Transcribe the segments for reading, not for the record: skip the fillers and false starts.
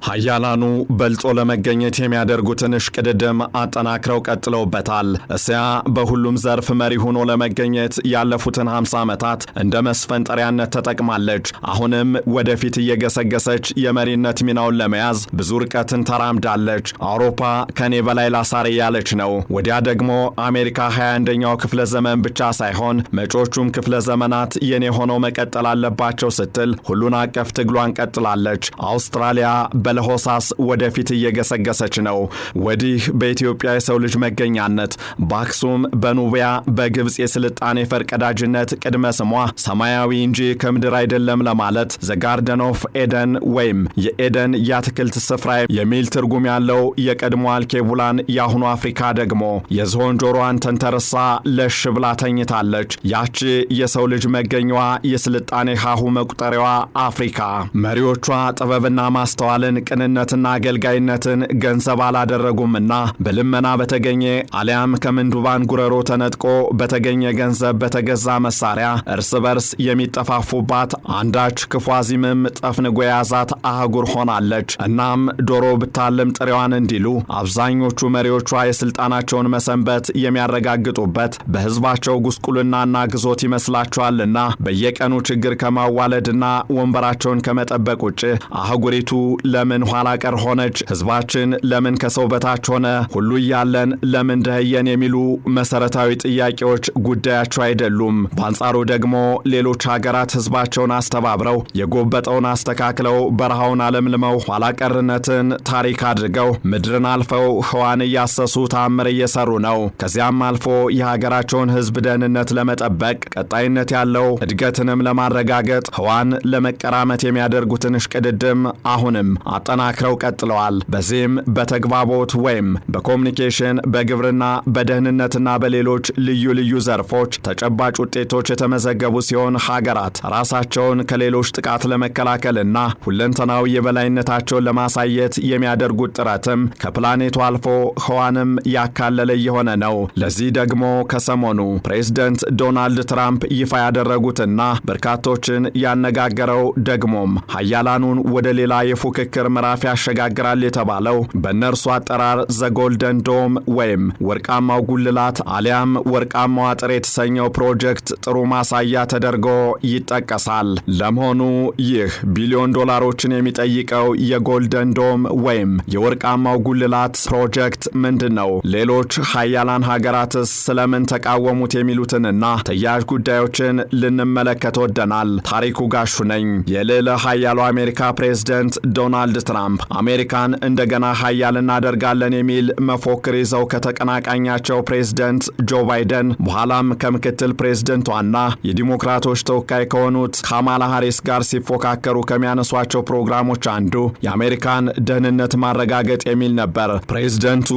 ሀያላኑ በልጦ ለመገኘት የሚያደርጉትን እሽቅድድም አጠናክረው ቀጥለውበታል። እስያ በሁሉም ዘርፍ መሪ ሆኖ ለመገኘት ያለፉትን 50 ዓመታት እንደ መስፈንጠሪያነት ተጠቅማለች። አሁንም ወደፊት እየገሰገሰች የመሪነት ሚናውን ለመያዝ ብዙ ርቀትን ተራምዳለች። አውሮፓ ከኔ በላይ ላሳር ያለች ነው። ወዲያ ደግሞ አሜሪካ 21ኛው ክፍለ ዘመን ብቻ ሳይሆን መጪዎቹም ክፍለ ዘመናት የኔ ሆነው መቀጠል አለባቸው ስትል ሁሉን አቀፍ ትግሏን ቀጥላለች። አውስትራሊያ በለሆሳስ ወደፊት እየገሰገሰች ነው። ወዲህ በኢትዮጵያ የሰው ልጅ መገኛነት በአክሱም፣ በኑቢያ፣ በግብጽ የስልጣኔ ፈርቀዳጅነት ቅድመ ስሟ ሰማያዊ እንጂ ከምድር አይደለም ለማለት ዘ ጋርደን ኦፍ ኤደን ወይም የኤደን የአትክልት ስፍራ የሚል ትርጉም ያለው የቀድሞ አልኬቡላን የአሁኑ አፍሪካ ደግሞ የዝሆን ጆሮዋን ተንተርሳ ለሽ ብላ ተኝታለች። ያቺ የሰው ልጅ መገኛዋ የስልጣኔ ሀሁ መቁጠሪያዋ አፍሪካ መሪዎቿ ጥበብና ማስተዋልን ቅንነትና አገልጋይነትን ገንዘብ አላደረጉምና በልመና በተገኘ አሊያም ከምንዱባን ጉረሮ ተነጥቆ በተገኘ ገንዘብ በተገዛ መሳሪያ እርስ በርስ የሚጠፋፉባት አንዳች ክፉ አዚምም ጠፍንጎ የያዛት አህጉር ሆናለች። እናም ዶሮ ብታልም ጥሬዋን እንዲሉ አብዛኞቹ መሪዎቿ የስልጣናቸውን መሰንበት የሚያረጋግጡበት በህዝባቸው ጉስቁልናና ግዞት ይመስላቸዋልና በየቀኑ ችግር ከማዋለድና ወንበራቸውን ከመጠበቅ ውጭ አህጉሪቱ ለምን ኋላ ቀር ሆነች? ህዝባችን ለምን ከሰው በታች ሆነ? ሁሉ ያለን ለምን ደህየን? የሚሉ መሰረታዊ ጥያቄዎች ጉዳያቸው አይደሉም። በአንጻሩ ደግሞ ሌሎች ሀገራት ህዝባቸውን አስተባብረው የጎበጠውን አስተካክለው በረሃውን አለምልመው ኋላ ቀርነትን ታሪክ አድርገው ምድርን አልፈው ህዋን እያሰሱ ታምር እየሰሩ ነው። ከዚያም አልፎ የሀገራቸውን ህዝብ ደህንነት ለመጠበቅ ቀጣይነት ያለው እድገትንም ለማረጋገጥ ህዋን ለመቀራመት የሚያደርጉትን እሽቅድድም አሁንም አጠናክረው ቀጥለዋል። በዚህም በተግባቦት ወይም በኮሙኒኬሽን፣ በግብርና፣ በደህንነትና በሌሎች ልዩ ልዩ ዘርፎች ተጨባጭ ውጤቶች የተመዘገቡ ሲሆን ሀገራት ራሳቸውን ከሌሎች ጥቃት ለመከላከልና ሁለንተናዊ የበላይነታቸውን ለማሳየት የሚያደርጉት ጥረትም ከፕላኔቱ አልፎ ህዋንም ያካለለ የሆነ ነው። ለዚህ ደግሞ ከሰሞኑ ፕሬዝዳንት ዶናልድ ትራምፕ ይፋ ያደረጉትና በርካቶችን ያነጋገረው ደግሞም ሀያላኑን ወደ ሌላ የፉክክር ምዕራፍ ያሸጋግራል የተባለው በእነርሱ አጠራር ዘ ጎልደን ዶም ወይም ወርቃማው ጉልላት አሊያም ወርቃማው አጥር የተሰኘው ፕሮጀክት ጥሩ ማሳያ ተደርጎ ይጠቀሳል። ለመሆኑ ይህ ቢሊዮን ዶላሮችን የሚጠይቀው የጎልደን ዶም ወይም የወርቃማው ጉልላት ፕሮጀክት ምንድነው? ሌሎች ሀያላን ሀገራትስ ስለምን ተቃወሙት? የሚሉትንና ተያያዥ ጉዳዮችን ልንመለከት ወደናል። ታሪኩ ጋሹ ነኝ። የልዕለ ሀያሉ አሜሪካ ፕሬዝዳንት ዶናልድ ትራምፕ አሜሪካን እንደገና ሀያል እናደርጋለን የሚል መፎክር ይዘው ከተቀናቃኛቸው ፕሬዝዳንት ጆ ባይደን በኋላም ከምክትል ፕሬዝዳንቷና የዲሞክራቶች ተወካይ ከሆኑት ካማላ ሃሪስ ጋር ሲፎካከሩ ከሚያነሷቸው ፕሮግራሞች አንዱ የአሜሪካን ደህንነት ማረጋገጥ የሚል ነበር። ፕሬዝዳንቱ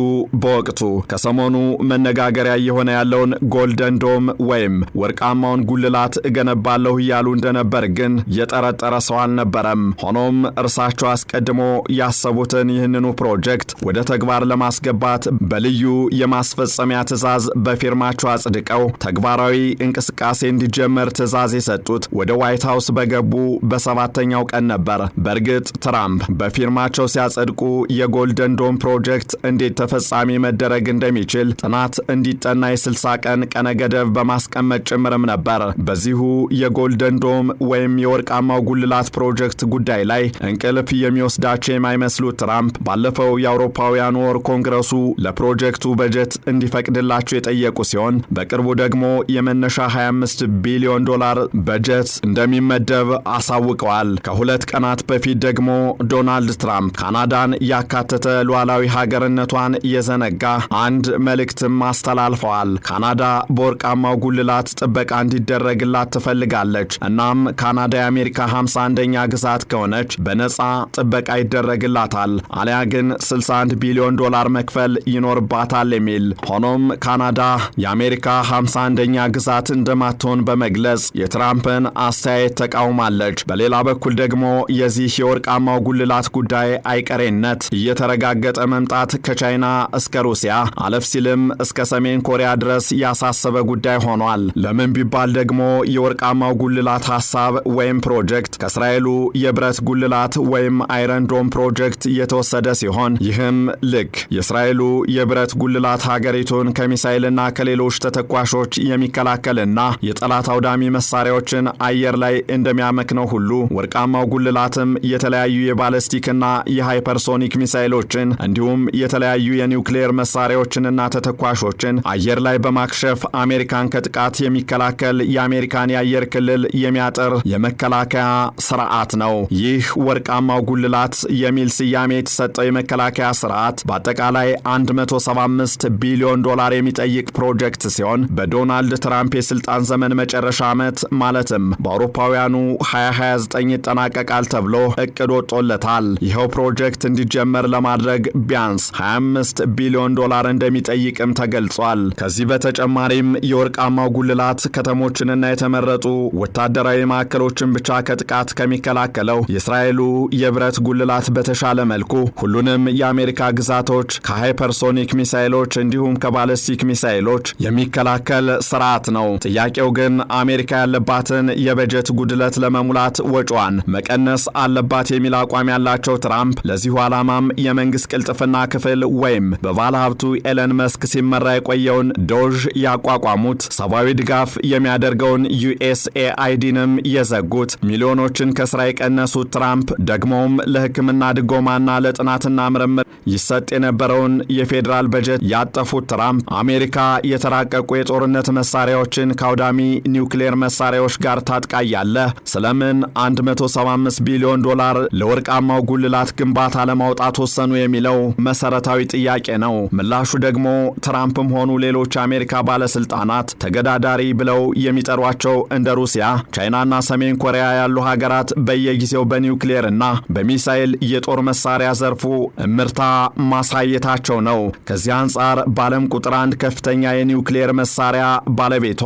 በወቅቱ ከሰሞኑ መነጋገሪያ የሆነ ያለውን ጎልደን ዶም ወይም ወርቃማውን ጉልላት እገነባለሁ እያሉ እንደነበር ግን የጠረጠረ ሰው አልነበረም። ሆኖም እርሳቸው አስቀድሞ ያሰቡትን ይህንኑ ፕሮጀክት ወደ ተግባር ለማስገባት በልዩ የማስፈጸሚያ ትዕዛዝ በፊርማቸው አጽድቀው ተግባራዊ እንቅስቃሴ እንዲጀመር ትዕዛዝ የሰጡት ወደ ዋይት ሃውስ በገቡ በሰባተኛው ቀን ነበር። በእርግጥ ትራምፕ በፊርማቸው ሲያጸድቁ የጎልደን ዶም ፕሮጀክት እንዴት ተፈጻሚ መደረግ እንደሚችል ጥናት እንዲጠና የ60 ቀን ቀነ ገደብ በማስቀመጥ ጭምርም ነበር። በዚሁ የጎልደን ዶም ወይም የወርቃማው ጉልላት ፕሮጀክት ጉዳይ ላይ እንቅልፍ የሚወስዳቸው የማይመስሉት ትራምፕ ባለፈው የአውሮፓውያኑ ወር ኮንግረሱ ለፕሮጀክቱ በጀት እንዲፈቅድላቸው የጠየቁ ሲሆን በቅርቡ ደግሞ የመነሻ 25 ቢሊዮን ዶላር በጀት እንደሚመደብ አሳውቀዋል። ከሁለት ቀናት በፊት ደግሞ ዶናልድ ትራምፕ ካናዳን ያካተተ ሉዓላዊ ሀገርነቷን የዘነጋ አንድ መልእክትም አስተላልፈዋል። ካናዳ በወርቃማው ጉልላት ጥበቃ እንዲደረግላት ትፈልጋለች። እናም ካናዳ የአሜሪካ 51ኛ ግዛት ከሆነች በነጻ ጥበቃ ይደረግላታል፣ አሊያ ግን 61 ቢሊዮን ዶላር መክፈል ይኖርባታል የሚል። ሆኖም ካናዳ የአሜሪካ 51ኛ ግዛት እንደማትሆን በመግለጽ የትራምፕን አስተያየት ተቃውማለች። በሌላ በኩል ደግሞ የዚህ የወርቃማው ጉልላት ጉዳይ አይቀሬነት እየተረጋገጠ መምጣት ከቻይና እስከ ሩሲያ አለፍ ሲልም እስከ ሰሜን ኮሪያ ድረስ ያሳሰበ ጉዳይ ሆኗል። ለምን ቢባል ደግሞ የወርቃማው ጉልላት ሐሳብ ወይም ፕሮጀክት ከእስራኤሉ የብረት ጉልላት ወይም አይረን አይረንዶም ፕሮጀክት የተወሰደ ሲሆን ይህም ልክ የእስራኤሉ የብረት ጉልላት ሀገሪቱን ከሚሳኤልና ከሌሎች ተተኳሾች የሚከላከልና የጠላት አውዳሚ መሳሪያዎችን አየር ላይ እንደሚያመክነው ሁሉ ወርቃማው ጉልላትም የተለያዩ የባለስቲክና የሃይፐርሶኒክ ሚሳኤሎችን እንዲሁም የተለያዩ የኒውክሌር መሳሪያዎችንና ተተኳሾችን አየር ላይ በማክሸፍ አሜሪካን ከጥቃት የሚከላከል የአሜሪካን የአየር ክልል የሚያጠር የመከላከያ ስርዓት ነው። ይህ ወርቃማው ጉልላት የሚል ስያሜ የተሰጠው የመከላከያ ስርዓት በአጠቃላይ 175 ቢሊዮን ዶላር የሚጠይቅ ፕሮጀክት ሲሆን በዶናልድ ትራምፕ የስልጣን ዘመን መጨረሻ ዓመት ማለትም በአውሮፓውያኑ 2029 ይጠናቀቃል ተብሎ እቅድ ወጥቶለታል። ይኸው ፕሮጀክት እንዲጀመር ለማድረግ ቢያንስ 25 ቢሊዮን ዶላር እንደሚጠይቅም ተገልጿል። ከዚህ በተጨማሪም የወርቃማው ጉልላት ከተሞችንና የተመረጡ ወታደራዊ ማዕከሎችን ብቻ ከጥቃት ከሚከላከለው የእስራኤሉ የብረት ጉልላት በተሻለ መልኩ ሁሉንም የአሜሪካ ግዛቶች ከሃይፐርሶኒክ ሚሳኤሎች እንዲሁም ከባለስቲክ ሚሳኤሎች የሚከላከል ስርዓት ነው። ጥያቄው ግን አሜሪካ ያለባትን የበጀት ጉድለት ለመሙላት ወጪዋን መቀነስ አለባት የሚል አቋም ያላቸው ትራምፕ ለዚሁ ዓላማም የመንግስት ቅልጥፍና ክፍል ወይም በባለሀብቱ ኤለን መስክ ሲመራ የቆየውን ዶዥ ያቋቋሙት ሰብአዊ ድጋፍ የሚያደርገውን USAIDንም የዘጉት ሚሊዮኖችን ከስራ የቀነሱት ትራምፕ ደግሞም ለሕክምና ድጎማና ለጥናትና ምርምር ይሰጥ የነበረውን የፌዴራል በጀት ያጠፉት ትራምፕ አሜሪካ የተራቀቁ የጦርነት መሳሪያዎችን ከአውዳሚ ኒውክሌር መሳሪያዎች ጋር ታጥቃ ያለ ስለምን 175 ቢሊዮን ዶላር ለወርቃማው ጉልላት ግንባታ ለማውጣት ወሰኑ የሚለው መሰረታዊ ጥያቄ ነው። ምላሹ ደግሞ ትራምፕም ሆኑ ሌሎች አሜሪካ ባለስልጣናት ተገዳዳሪ ብለው የሚጠሯቸው እንደ ሩሲያ፣ ቻይናና ሰሜን ኮሪያ ያሉ ሀገራት በየጊዜው በኒውክሌርና በሚሳኤል የጦር መሳሪያ ዘርፉ እምርታ ማሳየታቸው ነው። ከዚህ አንጻር በዓለም ቁጥር 1 ከፍተኛ የኒውክሌር መሳሪያ ባለቤቷ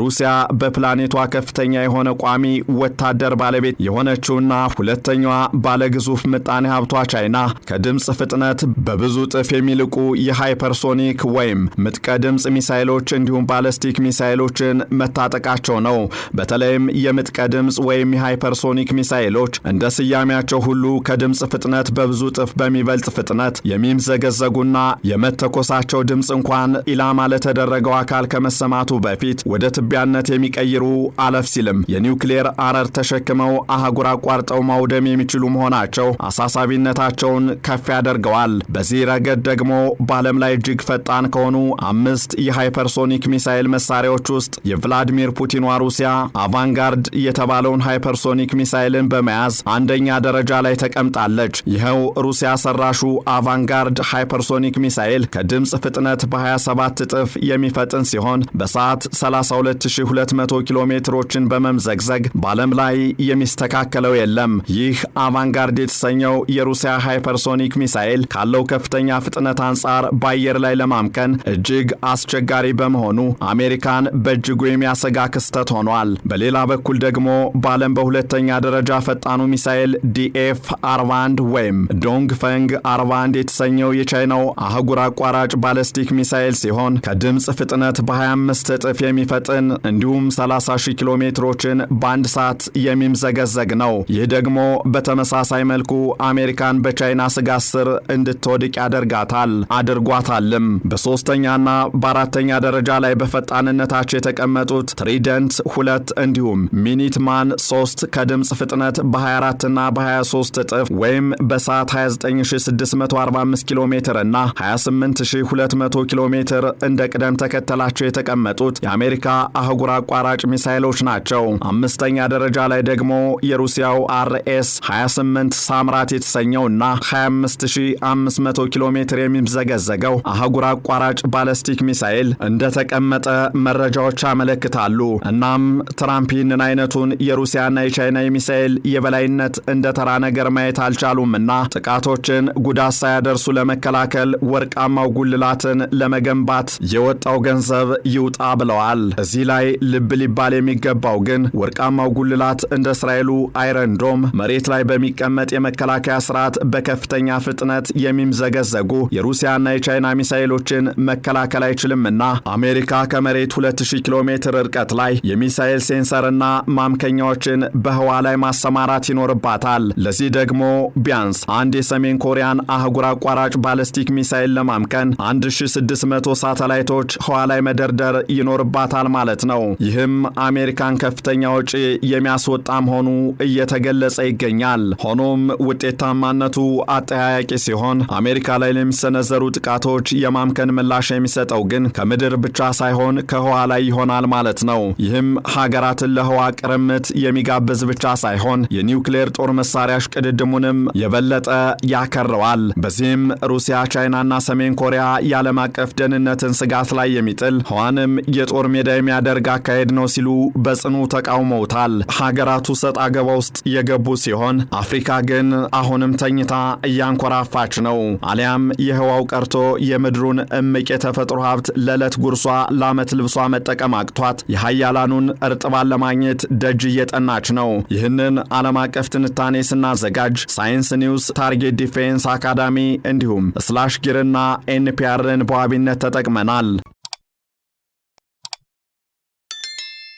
ሩሲያ በፕላኔቷ ከፍተኛ የሆነ ቋሚ ወታደር ባለቤት የሆነችውና ሁለተኛዋ ባለግዙፍ ምጣኔ ሀብቷ ቻይና ከድምጽ ፍጥነት በብዙ ጥፍ የሚልቁ የሃይፐርሶኒክ ወይም ምጥቀ ድምጽ ሚሳኤሎች እንዲሁም ባለስቲክ ሚሳኤሎችን መታጠቃቸው ነው። በተለይም የምጥቀ ድምጽ ወይም የሃይፐርሶኒክ ሚሳኤሎች እንደ ስያሜያቸው ሁሉ ከድምጽ ፍጥነት በብዙ ጥፍ በሚበልጥ ፍጥነት የሚምዘገዘጉና የመተኮሳቸው ድምጽ እንኳን ኢላማ ለተደረገው አካል ከመሰማቱ በፊት ወደ ትቢያነት የሚቀይሩ አለፍ ሲልም የኒውክሌር አረር ተሸክመው አህጉር አቋርጠው ማውደም የሚችሉ መሆናቸው አሳሳቢነታቸውን ከፍ ያደርገዋል። በዚህ ረገድ ደግሞ በዓለም ላይ እጅግ ፈጣን ከሆኑ 5 የሃይፐርሶኒክ ሚሳኤል መሳሪያዎች ውስጥ የቭላዲሚር ፑቲኗ ሩሲያ አቫንጋርድ የተባለውን ሃይፐርሶኒክ ሚሳኤልን በመያዝ አንደኛ ደረጃ ላይ ተቀምጣለች። ይኸው ሩሲያ ሰራሹ አቫንጋርድ ሃይፐርሶኒክ ሚሳኤል ከድምጽ ፍጥነት በ27 እጥፍ የሚፈጥን ሲሆን በሰዓት 32200 ኪሎ ሜትሮችን በመምዘግዘግ በዓለም ላይ የሚስተካከለው የለም። ይህ አቫንጋርድ የተሰኘው የሩሲያ ሃይፐርሶኒክ ሚሳኤል ካለው ከፍተኛ ፍጥነት አንጻር በአየር ላይ ለማምከን እጅግ አስቸጋሪ በመሆኑ አሜሪካን በእጅጉ የሚያሰጋ ክስተት ሆኗል። በሌላ በኩል ደግሞ በዓለም በሁለተኛ ደረጃ ፈጣኑ ሚሳኤል DF-41 ወይም ዶንግ ፈንግ 41 የተሰኘው የቻይናው አህጉር አቋራጭ ባለስቲክ ሚሳኤል ሲሆን ከድምጽ ፍጥነት በ25 እጥፍ የሚፈጥን እንዲሁም 30,000 ኪሎ ሜትሮችን በአንድ ሰዓት የሚምዘገዘግ ነው። ይህ ደግሞ በተመሳሳይ መልኩ አሜሪካን በቻይና ስጋት ስር እንድትወድቅ ያደርጋታል አድርጓታልም። በሶስተኛና በአራተኛ ደረጃ ላይ በፈጣንነታቸው የተቀመጡት ትሪደንት 2 እንዲሁም ሚኒትማን 3 ከድምጽ ፍጥነት በ24 እና በ23 እጥፍ ወይም በሰዓት 29645 ኪሎ ሜትር እና 28200 ኪሎ ሜትር እንደ ቅደም ተከተላቸው የተቀመጡት የአሜሪካ አህጉር አቋራጭ ሚሳኤሎች ናቸው። አምስተኛ ደረጃ ላይ ደግሞ የሩሲያው RS-28 ሳምራት የተሰኘውና 25500 ኪሎ ሜትር የሚምዘገዘገው አህጉር አቋራጭ ባለስቲክ ሚሳኤል እንደተቀመጠ መረጃዎች ያመለክታሉ። እናም ትራምፕ ይህንን አይነቱን የሩሲያና የቻይና የሚሳኤል የበላይነት እንደ ተራ ነገር ማየት አልቻሉምና ጥቃቶችን ጉዳት ሳያደርሱ ለመከላከል ወርቃማው ጉልላትን ለመገንባት የወጣው ገንዘብ ይውጣ ብለዋል። እዚህ ላይ ልብ ሊባል የሚገባው ግን ወርቃማው ጉልላት እንደ እስራኤሉ አይረንዶም መሬት ላይ በሚቀመጥ የመከላከያ ስርዓት በከፍተኛ ፍጥነት የሚምዘገዘጉ የሩሲያና የቻይና ሚሳኤሎችን መከላከል አይችልምና አሜሪካ ከመሬት 2000 ኪሎ ሜትር ርቀት ላይ የሚሳኤል ሴንሰርና ማምከኛዎችን በህዋ ላይ ማሰማራት ይኖርባታል። ለዚህ ደግሞ ቢያንስ አንድ የሰሜን ኮሪያን አህጉር አቋራጭ ባለስቲክ ሚሳይል ለማምከን 1600 ሳተላይቶች ህዋ ላይ መደርደር ይኖርባታል ማለት ነው። ይህም አሜሪካን ከፍተኛ ወጪ የሚያስወጣ መሆኑ እየተገለጸ ይገኛል። ሆኖም ውጤታማነቱ አጠያያቂ ሲሆን አሜሪካ ላይ ለሚሰነዘሩ ጥቃቶች የማምከን ምላሽ የሚሰጠው ግን ከምድር ብቻ ሳይሆን ከህዋ ላይ ይሆናል ማለት ነው። ይህም ሀገራትን ለህዋ ቅርምት የሚጋብዝ ብቻ ሳይሆን የኒውክሌር ጦር መሳሪያ ሽቅድድሙንም የበለጠ ያከረዋል። በዚህም ሩሲያ፣ ቻይናና ሰሜን ኮሪያ የዓለም አቀፍ ደህንነትን ስጋት ላይ የሚጥል ህዋንም የጦር ሜዳ የሚያደርግ አካሄድ ነው ሲሉ በጽኑ ተቃውመውታል። ሀገራቱ ሰጥ አገባ ውስጥ የገቡ ሲሆን አፍሪካ ግን አሁንም ተኝታ እያንኮራፋች ነው። አሊያም የህዋው ቀርቶ የምድሩን እምቅ የተፈጥሮ ሀብት ለዕለት ጉርሷ ለዓመት ልብሷ መጠቀም አቅቷት የሀያላኑን እርጥባን ለማግኘት ደጅ እየጠናች ነው። ይህንን ዓለም አቀፍ ትንታኔ ስናዘጋጅ ሳይንስ ኒውስ፣ ታርጌት ዲፌንስ አካዳሚ እንዲሁም ስላሽ ጊርና ኤንፒአርን በዋቢነት ተጠቅመናል።